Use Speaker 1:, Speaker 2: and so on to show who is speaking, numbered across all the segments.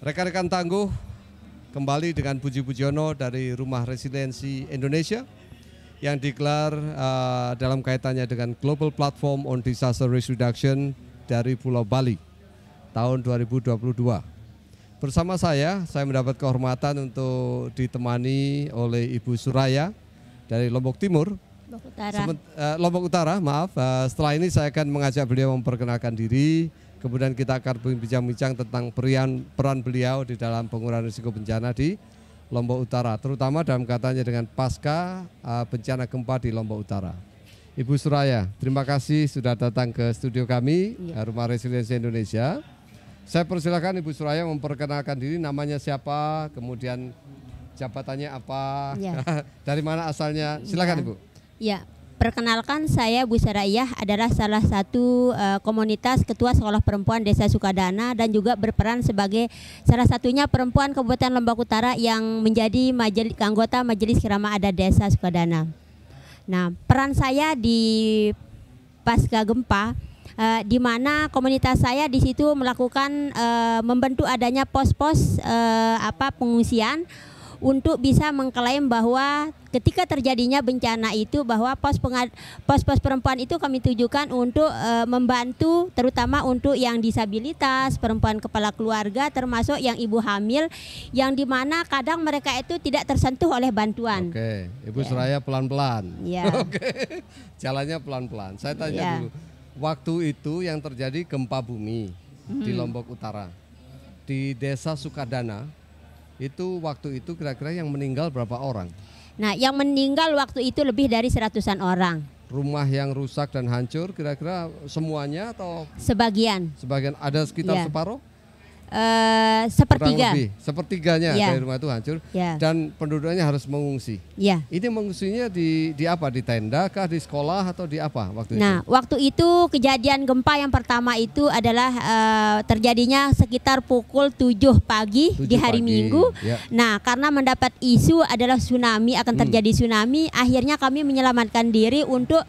Speaker 1: Rekan-rekan tangguh, kembali dengan Puji Pujiono dari Rumah Resiliensi Indonesia yang digelar dalam kaitannya dengan Global Platform on Disaster Risk Reduction dari Pulau Bali tahun 2022. Bersama saya mendapat kehormatan untuk ditemani oleh Ibu Suraya dari Lombok Timur. Lombok Utara, maaf. Setelah ini saya akan mengajak beliau memperkenalkan diri. Kemudian kita akan berbincang-bincang tentang peran beliau di dalam pengurangan risiko bencana di Lombok Utara, terutama dalam kaitannya dengan pasca bencana gempa di Lombok Utara. Ibu Suraya, terima kasih sudah datang ke studio kami, Rumah Resiliensi Indonesia. Saya persilakan Ibu Suraya memperkenalkan diri, namanya siapa, kemudian jabatannya apa, dari mana asalnya, silakan Ibu.
Speaker 2: Ya, perkenalkan saya Bu Suraya adalah salah satu komunitas Ketua Sekolah Perempuan Desa Sukadana dan juga berperan sebagai salah satunya perempuan Kabupaten Lombok Utara yang menjadi anggota Majelis Kirama Adat Desa Sukadana. Nah, peran saya di pasca gempa di mana komunitas saya di situ melakukan membentuk adanya pos-pos pengungsian untuk bisa mengklaim bahwa ketika terjadinya bencana itu bahwa pos-pos perempuan itu kami tujukan untuk membantu terutama untuk yang disabilitas, perempuan kepala keluarga, termasuk yang ibu hamil yang dimana kadang mereka itu tidak tersentuh oleh bantuan.
Speaker 1: Oke, Ibu Suraya pelan-pelan. Oke, jalannya pelan-pelan. Saya tanya dulu, waktu itu yang terjadi gempa bumi di Lombok Utara, di Desa Sukadana, itu waktu itu kira-kira yang meninggal berapa orang?
Speaker 2: Nah, yang meninggal waktu itu lebih dari 100-an orang.
Speaker 1: Rumah yang rusak dan hancur kira-kira semuanya atau?
Speaker 2: Sebagian.
Speaker 1: Sebagian, ada sekitar separuh?
Speaker 2: Sepertiga.
Speaker 1: Sepertiganya dari rumah itu hancur dan penduduknya harus mengungsi. Ini mengungsinya di apa? Di tenda kah, di sekolah atau di apa waktu itu?
Speaker 2: Nah, waktu itu kejadian gempa yang pertama itu adalah terjadinya sekitar pukul 7 pagi di hari Minggu. Nah, karena mendapat isu adalah tsunami, akan terjadi tsunami, akhirnya kami menyelamatkan diri untuk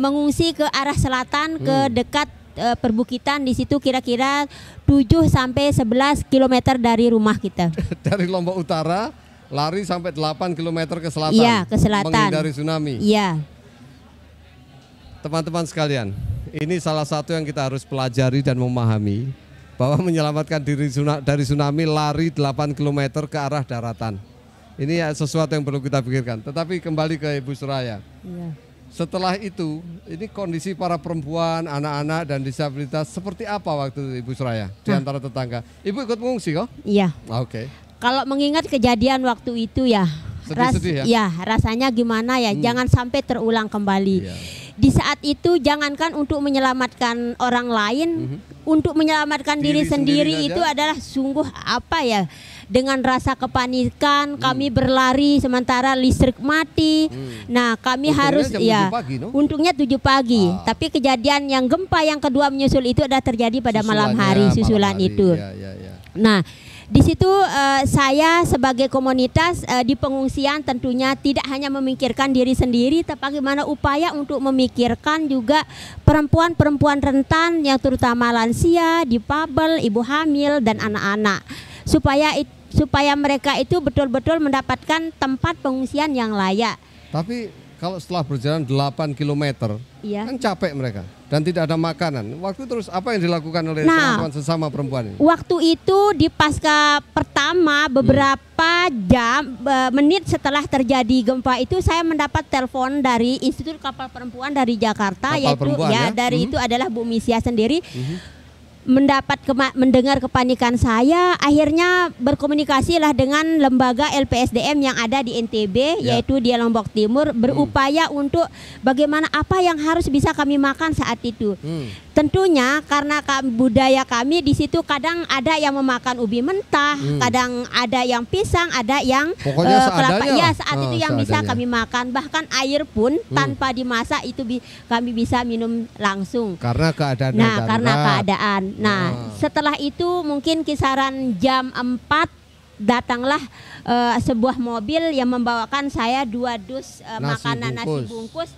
Speaker 2: mengungsi ke arah selatan ke dekat perbukitan. Di situ kira-kira 7 sampai 11 km dari rumah kita.
Speaker 1: Dari Lombok Utara lari sampai 8 km ke selatan.
Speaker 2: Iya, ke selatan.
Speaker 1: Menghindari tsunami.
Speaker 2: Iya.
Speaker 1: Teman-teman sekalian, ini salah satu yang kita harus pelajari dan memahami, bahwa menyelamatkan diri dari tsunami lari 8 km ke arah daratan. Ini sesuatu yang perlu kita pikirkan. Tetapi kembali ke Ibu Suraya. Setelah itu, ini kondisi para perempuan, anak-anak dan disabilitas seperti apa waktu Ibu Suraya di antara tetangga? Ibu ikut mengungsi kok?
Speaker 2: Iya.
Speaker 1: Oke.
Speaker 2: Kalau mengingat kejadian waktu itu ya,
Speaker 1: sedih-sedih ya?
Speaker 2: Rasanya gimana ya? Jangan sampai terulang kembali. Di saat itu jangankan untuk menyelamatkan orang lain, untuk menyelamatkan diri sendiri itu adalah sungguh apa ya? Dengan rasa kepanikan kami berlari sementara listrik mati. Nah, kami harus untungnya 7 pagi. Tapi kejadian yang gempa yang kedua menyusul itu adalah terjadi pada malam hari, susulan itu. Nah, di situ saya sebagai komunitas di pengungsian tentunya tidak hanya memikirkan diri sendiri, tapi bagaimana upaya untuk memikirkan juga perempuan-perempuan rentan yang terutama lansia, difabel, ibu hamil dan anak-anak supaya mereka itu betul-betul mendapatkan tempat pengungsian yang layak.
Speaker 1: Tapi kalau setelah berjalan 8 km, kan capek mereka dan tidak ada makanan. Waktu terus apa yang dilakukan oleh teman-teman sesama perempuan ini?
Speaker 2: Waktu itu di pasca pertama beberapa menit setelah terjadi gempa itu saya mendapat telepon dari Institut Kapal Perempuan dari Jakarta, dari itu adalah Bu Misya sendiri. Mendengar kepanikan saya, akhirnya berkomunikasilah dengan lembaga LPSDM yang ada di NTB, yaitu di Lombok Timur, berupaya untuk bagaimana apa yang harus bisa kami makan saat itu. Tentunya karena budaya kami di situ kadang ada yang memakan ubi mentah, kadang ada yang pisang, ada yang kelapa. Ya, saat itu yang bisa kami makan. Bahkan air pun tanpa dimasak itu kami bisa minum langsung.
Speaker 1: Karena keadaan.
Speaker 2: Karena keadaan. Nah, setelah itu mungkin kisaran jam 4 datanglah sebuah mobil yang membawakan saya 2 dus makanan nasi bungkus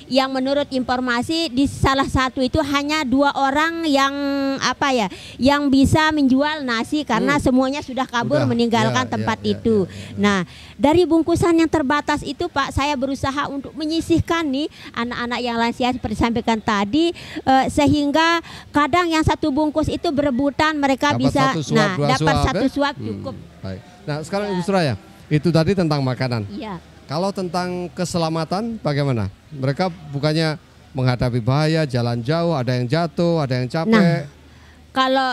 Speaker 2: yang menurut informasi di salah satu itu hanya 2 orang yang apa ya, yang bisa menjual nasi karena semuanya sudah kabur meninggalkan tempat itu. Nah, dari bungkusan yang terbatas itu Pak, saya berusaha untuk menyisihkan nih anak-anak yang lansia seperti sampaikan tadi, sehingga kadang yang satu bungkus itu berebutan, mereka
Speaker 1: dapat
Speaker 2: bisa dapat satu
Speaker 1: ya?
Speaker 2: suap cukup.
Speaker 1: Baik. Nah, sekarang Ibu Suraya, itu tadi tentang makanan.
Speaker 2: Iya.
Speaker 1: Kalau tentang keselamatan bagaimana? Mereka bukannya menghadapi bahaya, jalan jauh, ada yang jatuh, ada yang capek.
Speaker 2: Nah, kalau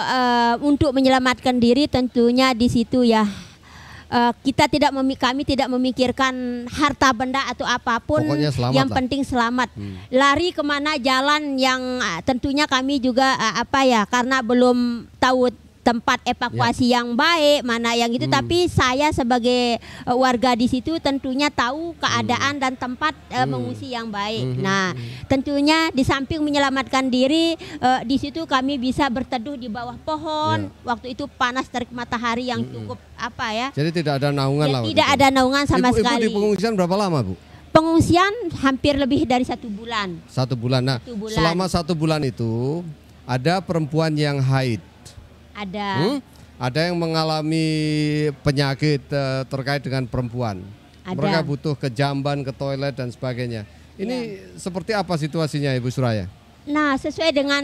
Speaker 2: untuk menyelamatkan diri tentunya di situ ya, kami tidak memikirkan harta benda atau apapun, yang penting selamat. Lari kemana jalan yang tentunya kami juga karena belum tahu tempat evakuasi yang baik, mana yang itu, tapi saya sebagai warga di situ tentunya tahu keadaan dan tempat mengungsi yang baik. Nah, tentunya di samping menyelamatkan diri, di situ kami bisa berteduh di bawah pohon. Waktu itu panas terik matahari yang cukup
Speaker 1: Jadi tidak ada naungan lah.
Speaker 2: Tidak ada naungan sama sekali.
Speaker 1: Ibu di pengungsian berapa lama, Bu?
Speaker 2: Pengungsian hampir lebih dari 1 bulan.
Speaker 1: 1 bulan. Nah, selama 1 bulan itu ada perempuan yang haid.
Speaker 2: Ada.
Speaker 1: Ada yang mengalami penyakit terkait dengan perempuan.
Speaker 2: Ada.
Speaker 1: Mereka butuh ke jamban, ke toilet dan sebagainya. Ini seperti apa situasinya, Ibu Suraya?
Speaker 2: Nah, sesuai dengan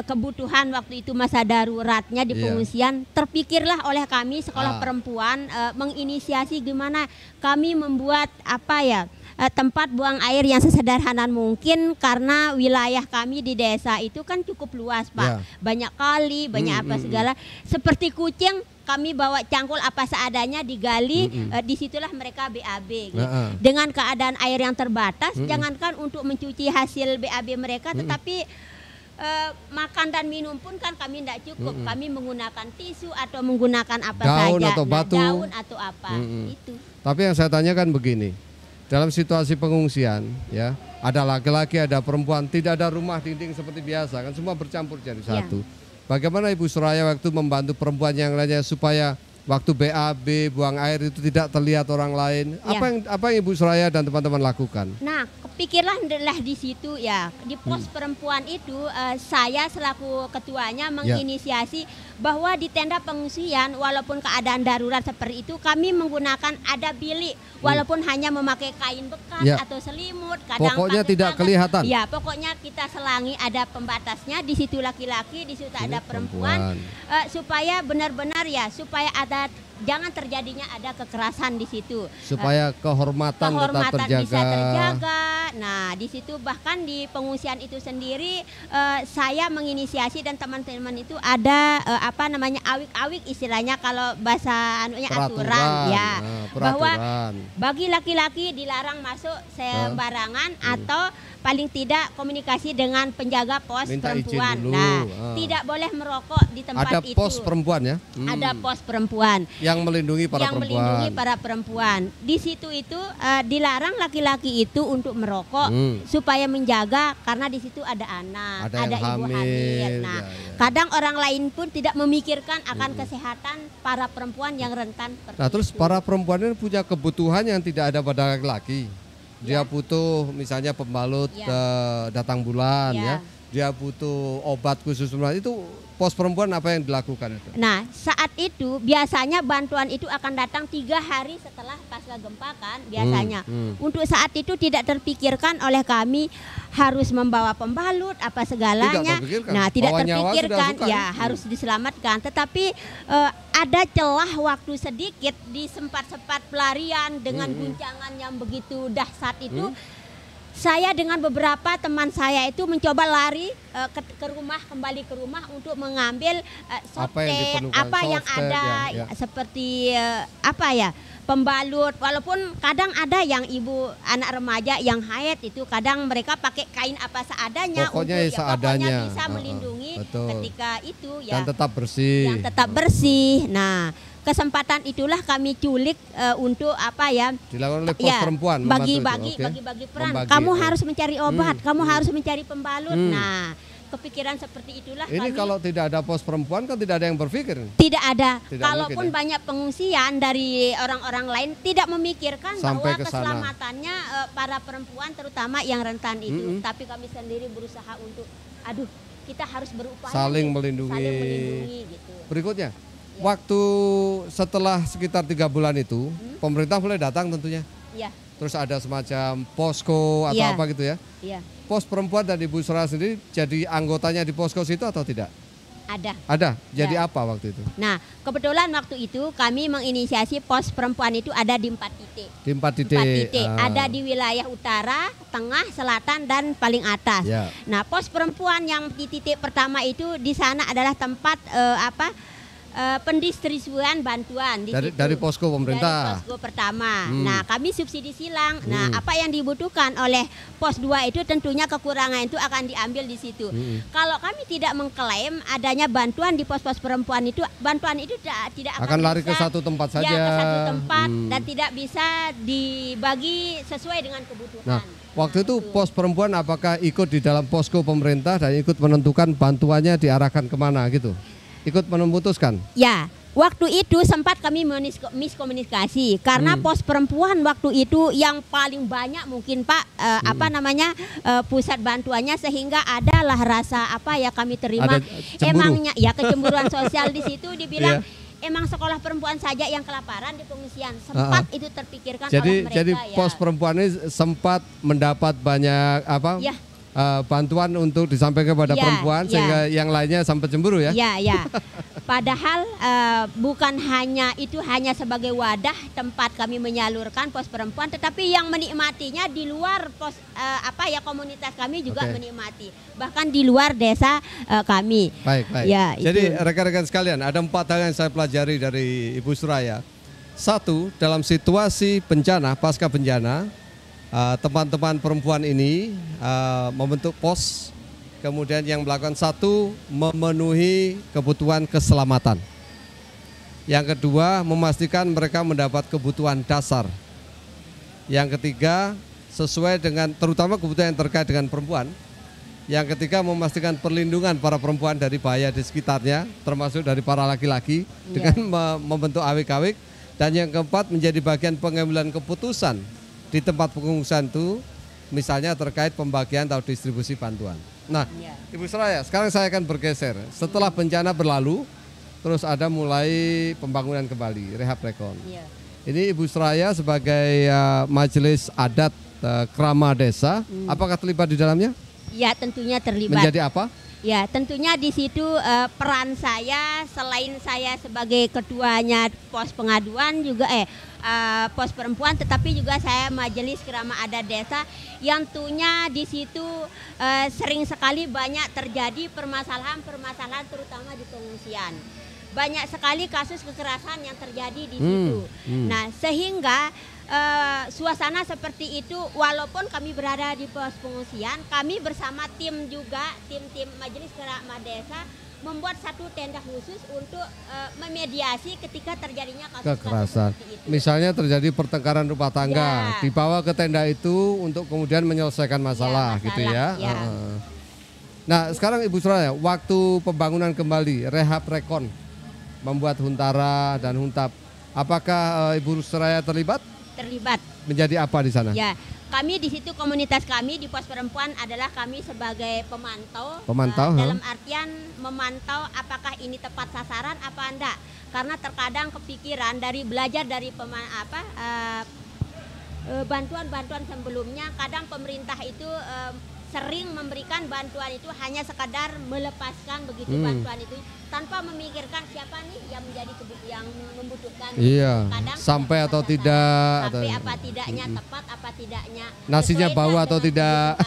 Speaker 2: kebutuhan waktu itu masa daruratnya di pengungsian, terpikirlah oleh kami sekolah perempuan menginisiasi gimana kami membuat tempat buang air yang sesederhana mungkin, karena wilayah kami di desa itu kan cukup luas Pak, banyak kali, banyak segala. Seperti kucing kami bawa cangkul apa seadanya digali, disitulah mereka BAB. Gitu. Dengan keadaan air yang terbatas, jangankan untuk mencuci hasil BAB mereka, tetapi makan dan minum pun kan kami tidak cukup. Kami menggunakan tisu atau menggunakan
Speaker 1: daun
Speaker 2: saja,
Speaker 1: atau batu.
Speaker 2: Daun atau apa itu.
Speaker 1: Tapi yang saya tanyakan begini. Dalam situasi pengungsian, ya, ada laki-laki, ada perempuan, tidak ada rumah dinding seperti biasa, kan semua bercampur jadi satu. Bagaimana Ibu Suraya waktu membantu perempuan yang lainnya supaya waktu BAB, buang air itu tidak terlihat orang lain? Apa yang Ibu Suraya dan teman-teman lakukan? Nah,
Speaker 2: kepikirlah di situ ya, di pos perempuan itu saya selaku ketuanya menginisiasi bahwa di tenda pengungsian walaupun keadaan darurat seperti itu, kami menggunakan ada bilik walaupun hanya memakai kain bekas atau selimut, kadang
Speaker 1: pokoknya tidak kelihatan.
Speaker 2: Ya, pokoknya kita selangi, ada pembatasnya, di situ laki-laki, di situ ada perempuan, supaya benar-benar supaya jangan terjadinya ada kekerasan di situ.
Speaker 1: Supaya kehormatan tetap terjaga.
Speaker 2: Bisa terjaga. Nah, di situ bahkan di pengungsian itu sendiri saya menginisiasi dan teman-teman itu ada awik-awik istilahnya kalau bahasa aturan bahwa bagi laki-laki dilarang masuk sembarangan atau paling tidak komunikasi dengan penjaga pos perempuan. Nah, tidak boleh merokok di tempat itu.
Speaker 1: Ada pos perempuan ya?
Speaker 2: Ada pos perempuan
Speaker 1: yang melindungi para
Speaker 2: perempuan. Di situ itu dilarang laki-laki itu untuk merokok supaya menjaga, karena di situ ada anak, ada ibu hamil. Nah, kadang orang lain pun tidak memikirkan akan kesehatan para perempuan yang rentan.
Speaker 1: Nah, terus para perempuan ini punya kebutuhan yang tidak ada pada laki-laki. Dia butuh misalnya pembalut datang bulan dia butuh obat khusus itu pos perempuan apa yang dilakukan itu?
Speaker 2: Nah, saat itu biasanya bantuan itu akan datang 3 hari setelah pasca gempa kan biasanya. Untuk saat itu tidak terpikirkan oleh kami harus membawa pembalut apa segalanya. Tidak terpikirkan harus diselamatkan. Tetapi ada celah waktu sedikit di sempat-sempat pelarian dengan guncangan yang begitu dahsyat itu. Saya dengan beberapa teman saya itu mencoba lari kembali ke rumah untuk mengambil apa yang ada seperti pembalut, walaupun kadang ada yang ibu anak remaja yang haid itu kadang mereka pakai kain apa seadanya
Speaker 1: pokoknya
Speaker 2: bisa melindungi ketika itu
Speaker 1: dan tetap
Speaker 2: bersih. Nah, kesempatan itulah kami culik untuk
Speaker 1: dilakukan oleh pos perempuan,
Speaker 2: bagi peran. Kamu harus mencari obat, kamu harus mencari pembalut. Nah, kepikiran seperti itulah.
Speaker 1: Ini
Speaker 2: kami.
Speaker 1: kalau tidak ada pos perempuan kan tidak ada yang berpikir.
Speaker 2: Tidak ada.
Speaker 1: Tidak
Speaker 2: Kalaupun
Speaker 1: mungkin, ya?
Speaker 2: banyak pengungsian dari orang-orang lain tidak memikirkan
Speaker 1: Sampai
Speaker 2: bahwa
Speaker 1: ke sana.
Speaker 2: keselamatannya para perempuan terutama yang rentan itu. Tapi kami sendiri berusaha untuk, kita harus berupaya
Speaker 1: saling
Speaker 2: nih,
Speaker 1: melindungi.
Speaker 2: saling melindungi gitu.
Speaker 1: Berikutnya, waktu setelah sekitar 3 bulan itu, pemerintah mulai datang tentunya.
Speaker 2: Iya.
Speaker 1: Terus ada semacam posko atau
Speaker 2: Iya.
Speaker 1: apa gitu ya.
Speaker 2: Iya.
Speaker 1: Pos perempuan dan Ibu Suraya sendiri jadi anggotanya di posko itu atau tidak?
Speaker 2: Ada.
Speaker 1: Ada. Jadi
Speaker 2: Ya.
Speaker 1: apa waktu itu?
Speaker 2: Nah, kebetulan waktu itu kami menginisiasi pos perempuan itu ada di 4 titik.
Speaker 1: Di 4 titik.
Speaker 2: 4 titik. Ada di wilayah utara, tengah, selatan, dan paling atas.
Speaker 1: Ya.
Speaker 2: Nah, pos perempuan yang di titik pertama itu di sana adalah tempat pendistribusian bantuan di situ.
Speaker 1: Dari posko pemerintah.
Speaker 2: Dari posko pertama. Nah, kami subsidi silang. Nah, apa yang dibutuhkan oleh pos 2 itu tentunya kekurangan itu akan diambil di situ. Kalau kami tidak mengklaim adanya bantuan di pos-pos perempuan itu, bantuan itu tidak
Speaker 1: Akan lari ke
Speaker 2: bisa,
Speaker 1: satu tempat saja.
Speaker 2: Ya, ke satu tempat dan tidak bisa dibagi sesuai dengan kebutuhan.
Speaker 1: Nah, waktu itu pos perempuan apakah ikut di dalam posko pemerintah dan ikut menentukan bantuannya diarahkan kemana gitu? Ikut memutuskan?
Speaker 2: Ya, waktu itu sempat kami miskomunikasi karena pos perempuan waktu itu yang paling banyak mungkin Pak pusat bantuannya, sehingga adalah rasa kami terima
Speaker 1: Ada cemburu.
Speaker 2: emangnya ya kecemburuan sosial di situ dibilang emang sekolah perempuan saja yang kelaparan di pengungsian, sempat itu terpikirkan oleh mereka.
Speaker 1: Jadi
Speaker 2: ya.
Speaker 1: pos perempuan ini sempat mendapat banyak bantuan untuk disampaikan kepada perempuan sehingga yang lainnya sampai cemburu ya?
Speaker 2: Ya. Padahal bukan hanya itu hanya sebagai wadah tempat kami menyalurkan pos perempuan, tetapi yang menikmatinya di luar pos komunitas kami juga menikmati, bahkan di luar desa kami.
Speaker 1: Baik.
Speaker 2: Ya,
Speaker 1: jadi
Speaker 2: itu.
Speaker 1: rekan-rekan sekalian, ada 4 hal yang saya pelajari dari Ibu Suraya. 1, dalam situasi bencana, pasca bencana, teman-teman perempuan ini membentuk pos, kemudian yang melakukan 1, memenuhi kebutuhan keselamatan. Yang kedua, memastikan mereka mendapat kebutuhan dasar. Yang ketiga, sesuai dengan terutama kebutuhan yang terkait dengan perempuan. Yang ketiga, memastikan perlindungan para perempuan dari bahaya di sekitarnya, termasuk dari para laki-laki dengan membentuk awik-awik. Dan yang keempat, menjadi bagian pengambilan keputusan di tempat pengungsian itu, misalnya terkait pembagian atau distribusi bantuan. Nah, Ibu Suraya, sekarang saya akan bergeser. Setelah bencana berlalu, terus ada mulai pembangunan kembali, rehab rekon. Ini Ibu Suraya sebagai majelis adat Krama Desa, apakah terlibat di dalamnya?
Speaker 2: Ya, tentunya terlibat.
Speaker 1: Menjadi apa?
Speaker 2: Ya, tentunya di situ peran saya selain saya sebagai ketuanya pos pengaduan juga pos perempuan, tetapi juga saya majelis Krama Adat Desa yang tentunya di situ sering sekali banyak terjadi permasalahan terutama di pengungsian. Banyak sekali kasus kekerasan yang terjadi di situ. Nah, sehingga suasana seperti itu, walaupun kami berada di pos pengungsian, kami bersama tim juga, tim Majelis Krama Desa membuat satu tenda khusus untuk memediasi ketika terjadinya kasus
Speaker 1: kekerasan.
Speaker 2: seperti itu.
Speaker 1: Misalnya terjadi pertengkaran rumah tangga, dibawa ke tenda itu untuk kemudian menyelesaikan masalah, gitu ya. Nah, sekarang Ibu Suraya, waktu pembangunan kembali, rehab rekon, membuat huntara dan huntap, apakah Ibu Suraya terlibat?
Speaker 2: Terlibat.
Speaker 1: Menjadi apa di sana?
Speaker 2: Ya, kami di situ komunitas kami di pos perempuan adalah kami sebagai pemantau. Dalam artian memantau apakah ini tepat sasaran apa enggak. Karena terkadang kepikiran dari belajar dari bantuan-bantuan sebelumnya, kadang pemerintah itu sering memberikan bantuan itu hanya sekadar melepaskan begitu bantuan itu tanpa memikirkan siapa nih yang menjadi yang membutuhkan.
Speaker 1: Iya.
Speaker 2: Kadang
Speaker 1: sampai atau tidak,
Speaker 2: sampai apa tidaknya, tepat apa tidaknya,
Speaker 1: nasinya bau atau tidak.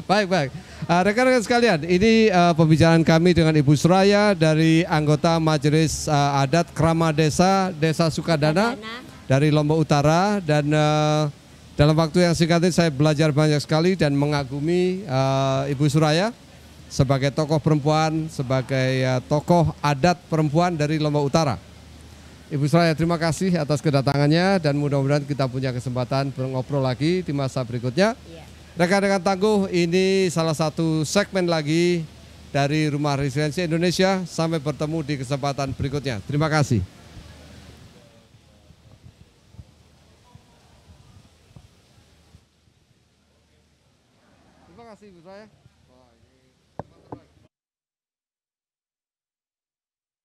Speaker 1: Baik. Rekan-rekan sekalian, ini pembicaraan kami dengan Ibu Suraya dari anggota Majelis Adat Krama Desa Sukadana dari Lombok Utara, dan dalam waktu yang singkat ini saya belajar banyak sekali dan mengagumi Ibu Suraya sebagai tokoh perempuan, sebagai tokoh adat perempuan dari Lombok Utara. Ibu Suraya, terima kasih atas kedatangannya dan mudah-mudahan kita punya kesempatan ngobrol lagi di masa berikutnya. Rekan-rekan tangguh, ini salah satu segmen lagi dari Rumah Resiliensi Indonesia. Sampai bertemu di kesempatan berikutnya. Terima kasih.